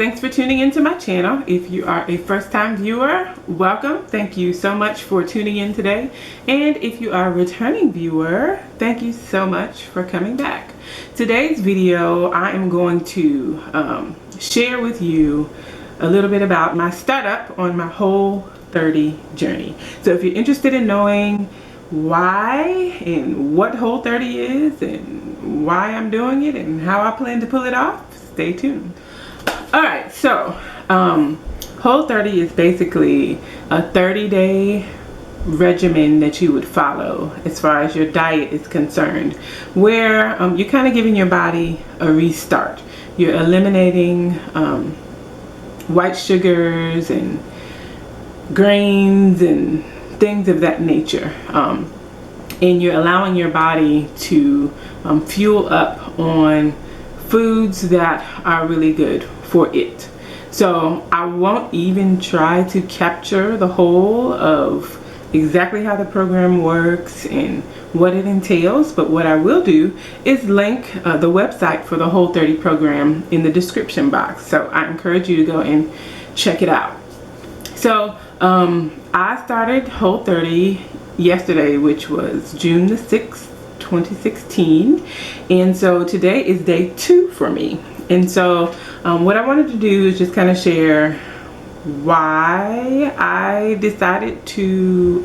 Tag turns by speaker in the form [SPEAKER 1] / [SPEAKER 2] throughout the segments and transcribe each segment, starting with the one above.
[SPEAKER 1] Thanks for tuning into my channel. If you are a first-time viewer, welcome. Thank you so much for tuning in today. And if you are a returning viewer, thank you so much for coming back. Today's video, I am going to share with you a little bit about my startup on my Whole30 journey. So if you're interested in knowing why and what Whole30 is and why I'm doing it and how I plan to pull it off, stay tuned. Alright, so Whole30 is basically a 30-day regimen that you would follow as far as your diet is concerned, where you're kind of giving your body a restart. You're eliminating white sugars and grains and things of that nature, and you're allowing your body to fuel up on foods that are really good for it. So I won't even try to capture the whole of exactly how the program works and what it entails, but what I will do is link the website for the Whole30 program in the description box. So I encourage you to go and check it out. So I started Whole30 yesterday, which was June the 6th, 2016, and so today is day 2 for me. And so what I wanted to do is just kind of share why I decided to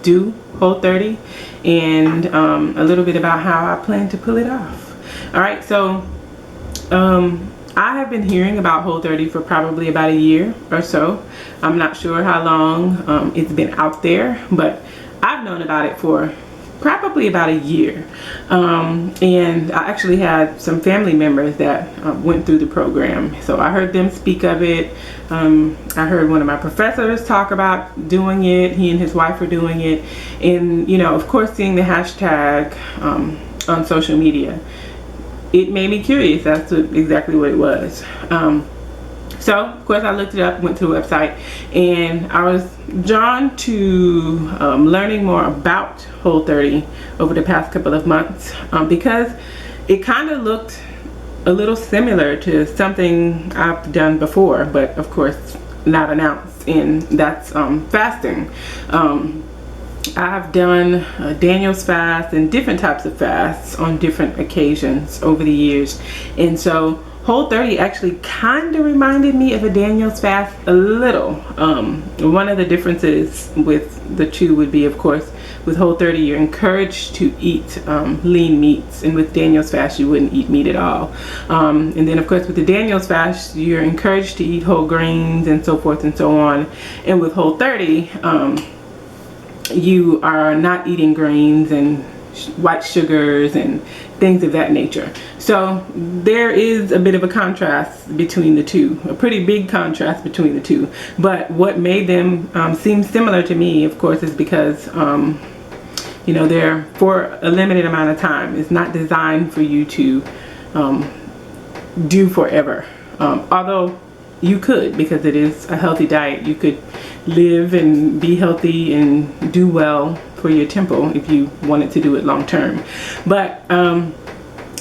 [SPEAKER 1] do Whole30 and a little bit about how I plan to pull it off. Alright, so I have been hearing about Whole30 for probably about a year or so. I'm not sure how long it's been out there, but I've known about it for probably about a year, and I actually had some family members that went through the program, so I heard them speak of it. I heard one of my professors talk about doing it. He and his wife were doing it, and you know, of course, seeing the hashtag on social media, it made me curious as to exactly what it was. So of course I looked it up, went to the website, and I was drawn to learning more about Whole30 over the past couple of months, because it kind of looked a little similar to something I've done before, but of course not announced, and that's fasting. I've done Daniel's fast and different types of fasts on different occasions over the years, and so Whole30 actually kind of reminded me of a Daniel's fast a little. One of the differences with the two would be, of course, with Whole30 you're encouraged to eat lean meats, and with Daniel's fast you wouldn't eat meat at all. And then of course with the Daniel's fast you're encouraged to eat whole grains and so forth and so on. And with Whole30 you are not eating grains and white sugars and things of that nature. So there is a bit of a contrast between the two, a pretty big contrast between the two. But what made them seem similar to me, of course, is because you know, they're for a limited amount of time. It's not designed for you to do forever, although you could, because it is a healthy diet. You could live and be healthy and do well for your temple if you wanted to do it long term. But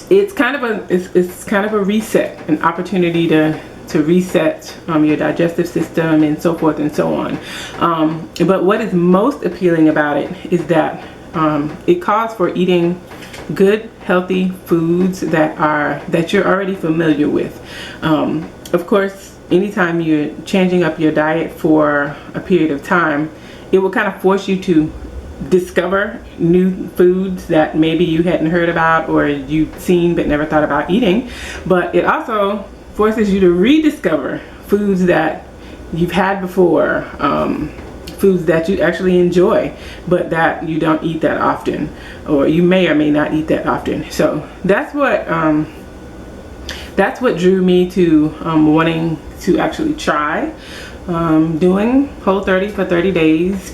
[SPEAKER 1] it's kind of a reset, an opportunity to reset your digestive system and so forth and so on. But what is most appealing about it is that it calls for eating good, healthy foods that you're already familiar with. Of course, anytime you're changing up your diet for a period of time, it will kind of force you to discover new foods that maybe you hadn't heard about or you've seen but never thought about eating. But it also forces you to rediscover foods that you've had before, foods that you actually enjoy but that you don't eat that often, or you may or may not eat that often. So that's what drew me to wanting to actually try doing Whole30 for 30 days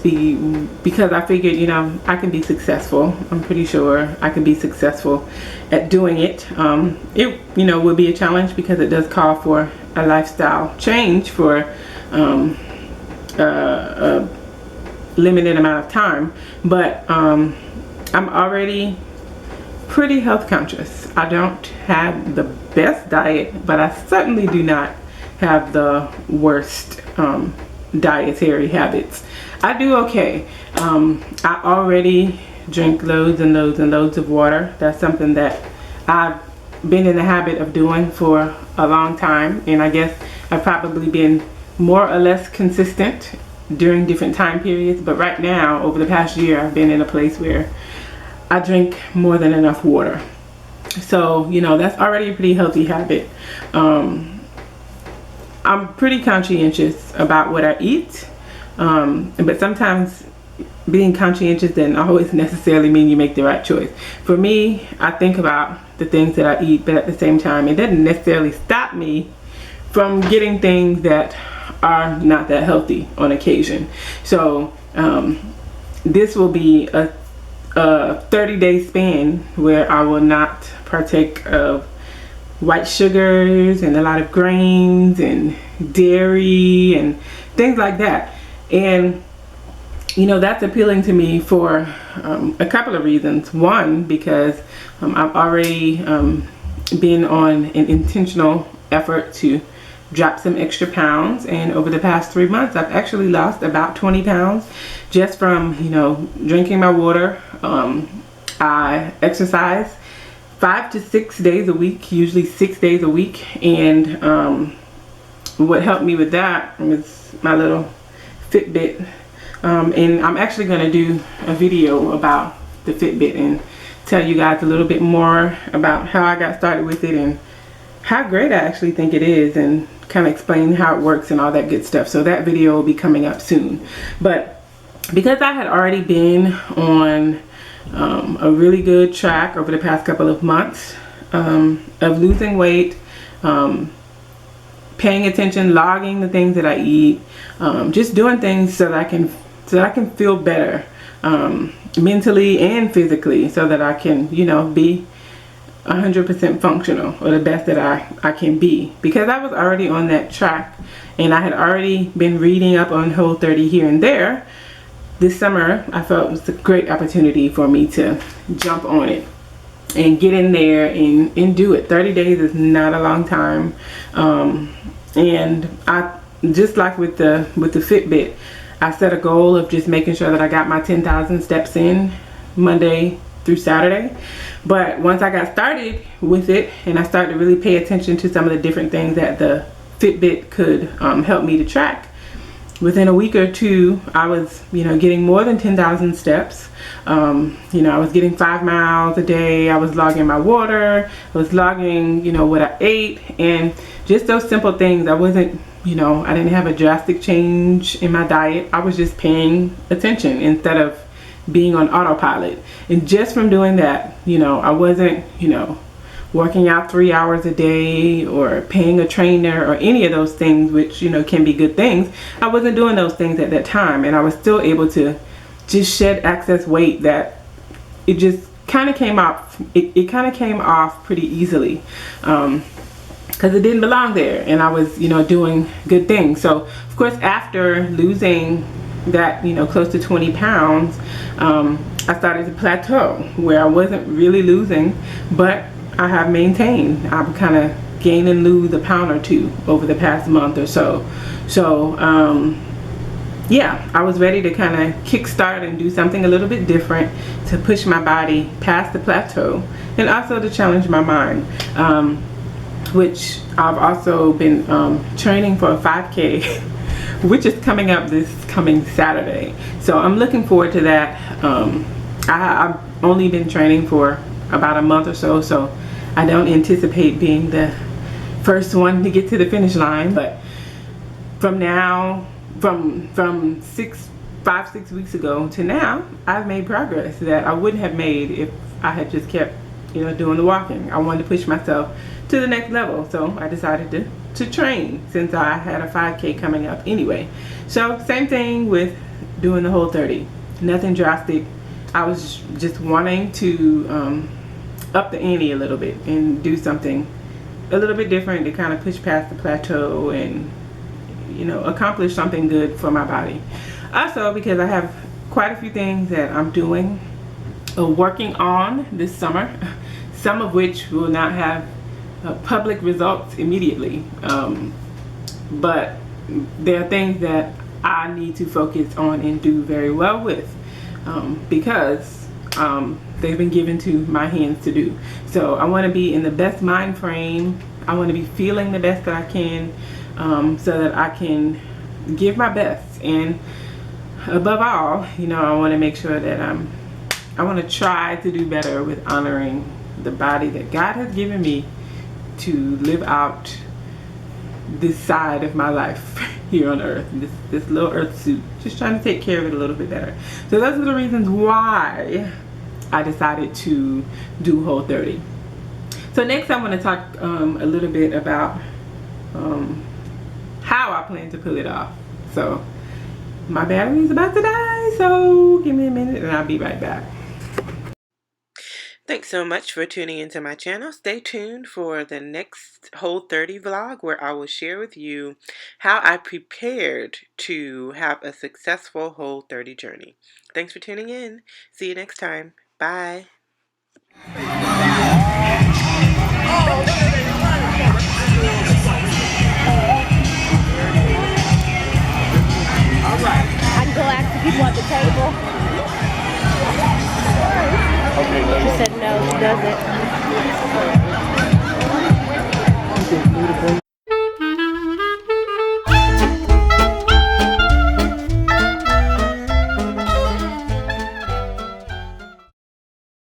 [SPEAKER 1] because I figured, you know, I can be successful. I'm pretty sure I can be successful at doing it. It, you know, will be a challenge because it does call for a lifestyle change for a limited amount of time, but I'm already pretty health conscious. I don't have the best diet, but I certainly do not have the worst dietary habits. I do okay. I already drink loads and loads and loads of water. That's something that I've been in the habit of doing for a long time, and I guess I've probably been more or less consistent during different time periods. But right now, over the past year, I've been in a place where I drink more than enough water. So, you know, that's already a pretty healthy habit. I'm pretty conscientious about what I eat, but sometimes being conscientious doesn't always necessarily mean you make the right choice. For me, I think about the things that I eat, but at the same time, it doesn't necessarily stop me from getting things that are not that healthy on occasion. So this will be a 30-day span where I will not partake of white sugars and a lot of grains and dairy and things like that. And you know, that's appealing to me for a couple of reasons. One, because I've already been on an intentional effort to drop some extra pounds, and over the past 3 months I've actually lost about 20 pounds just from, you know, drinking my water. I exercise 5 to 6 days a week, usually 6 days a week, and what helped me with that was my little Fitbit. And I'm actually going to do a video about the Fitbit and tell you guys a little bit more about how I got started with it and how great I actually think it is, and kind of explain how it works and all that good stuff. So that video will be coming up soon. But because I had already been on a really good track over the past couple of months of losing weight, paying attention, logging the things that I eat, just doing things so that I can feel better mentally and physically, so that I can, you know, be 100% functional, or the best that I can be, because I was already on that track and I had already been reading up on Whole30 here and there. This summer I felt it was a great opportunity for me to jump on it and get in there and do it. 30 days is not a long time, and I, just like with the Fitbit, I set a goal of just making sure that I got my 10,000 steps in Monday through Saturday. But once I got started with it and I started to really pay attention to some of the different things that the Fitbit could help me to track, within a week or two I was, you know, getting more than 10,000 steps. You know, I was getting 5 miles a day. I was logging my water. I was logging, you know, what I ate, and just those simple things. I wasn't, you know, I didn't have a drastic change in my diet. I was just paying attention instead of being on autopilot. And just from doing that, you know, I wasn't, you know, working out 3 hours a day or paying a trainer or any of those things, which, you know, can be good things. I wasn't doing those things at that time, and I was still able to just shed excess weight that it just kind of came off. It kind of came off pretty easily. Because it didn't belong there, and I was, you know, doing good things. So of course, after losing that, you know, close to 20 pounds, I started to plateau where I wasn't really losing, but I have maintained. I'm kind of gain and lose a pound or two over the past month or so. So yeah, I was ready to kind of kickstart and do something a little bit different to push my body past the plateau, and also to challenge my mind. Which I've also been training for a 5K, which is coming up this coming Saturday. So I'm looking forward to that. I've only been training for about a month or so, so I don't anticipate being the first one to get to the finish line. But from now, from 5-6 weeks ago to now, I've made progress that I wouldn't have made if I had just kept, you know, doing the walking. I wanted to push myself to the next level, so I decided to train, since I had a 5K coming up anyway. So same thing with doing the Whole30. Nothing drastic. I was just wanting to up the ante a little bit and do something a little bit different to kind of push past the plateau and, you know, accomplish something good for my body. Also, because I have quite a few things that I'm doing or working on this summer, some of which will not have public results immediately. but there are things that I need to focus on and do very well with, because they've been given to my hands to do. So I want to be in the best mind frame. I want to be feeling the best that I can, so that I can give my best. And above all, I want to make sure that I want to try to do better with honoring the body that God has given me to live out this side of my life here on earth, this little earth suit, just trying to take care of it a little bit better. So those are the reasons why I decided to do Whole30. So next I want to talk a little bit about how I plan to pull it off. So my battery is about to die, so give me a minute and I'll be right back. Thanks so much for tuning into my channel. Stay tuned for the next Whole30 vlog, where I will share with you how I prepared to have a successful Whole30 journey. Thanks for tuning in. See you next time. Bye.